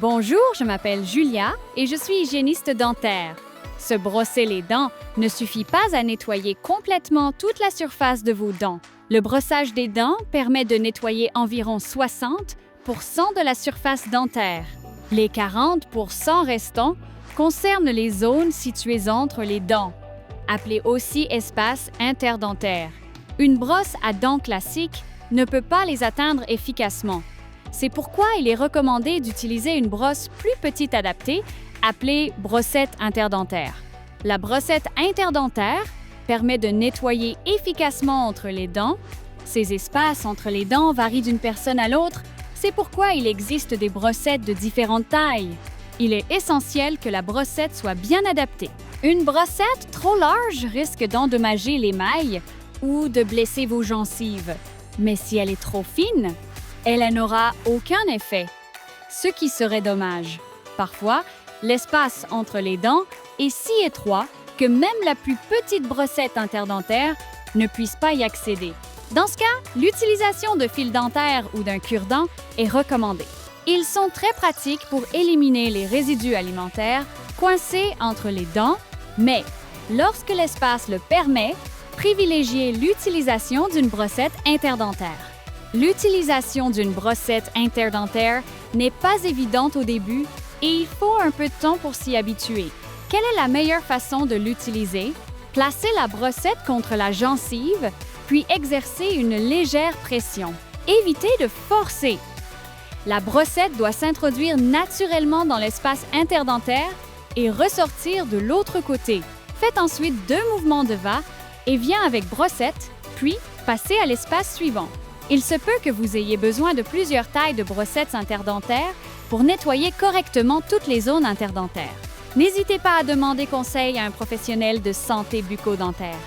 Bonjour, je m'appelle Julia et je suis hygiéniste dentaire. Se brosser les dents ne suffit pas à nettoyer complètement toute la surface de vos dents. Le brossage des dents permet de nettoyer environ 60% de la surface dentaire. Les 40% restants concernent les zones situées entre les dents, appelées aussi espaces interdentaires. Une brosse à dents classique ne peut pas les atteindre efficacement. C'est pourquoi il est recommandé d'utiliser une brosse plus petite adaptée, appelée brossette interdentaire. La brossette interdentaire permet de nettoyer efficacement entre les dents. Ces espaces entre les dents varient d'une personne à l'autre, c'est pourquoi il existe des brossettes de différentes tailles. Il est essentiel que la brossette soit bien adaptée. Une brossette trop large risque d'endommager l'émail ou de blesser vos gencives. Mais si elle est trop fine, elle n'aura aucun effet, ce qui serait dommage. Parfois, l'espace entre les dents est si étroit que même la plus petite brossette interdentaire ne puisse pas y accéder. Dans ce cas, l'utilisation de fils dentaires ou d'un cure-dent est recommandée. Ils sont très pratiques pour éliminer les résidus alimentaires coincés entre les dents, mais lorsque l'espace le permet, privilégiez l'utilisation d'une brossette interdentaire. L'utilisation d'une brossette interdentaire n'est pas évidente au début et il faut un peu de temps pour s'y habituer. Quelle est la meilleure façon de l'utiliser? Placez la brossette contre la gencive, puis exercez une légère pression. Évitez de forcer. La brossette doit s'introduire naturellement dans l'espace interdentaire et ressortir de l'autre côté. Faites ensuite 2 mouvements de va et vient avec brossette, puis passez à l'espace suivant. Il se peut que vous ayez besoin de plusieurs tailles de brossettes interdentaires pour nettoyer correctement toutes les zones interdentaires. N'hésitez pas à demander conseil à un professionnel de santé bucco-dentaire.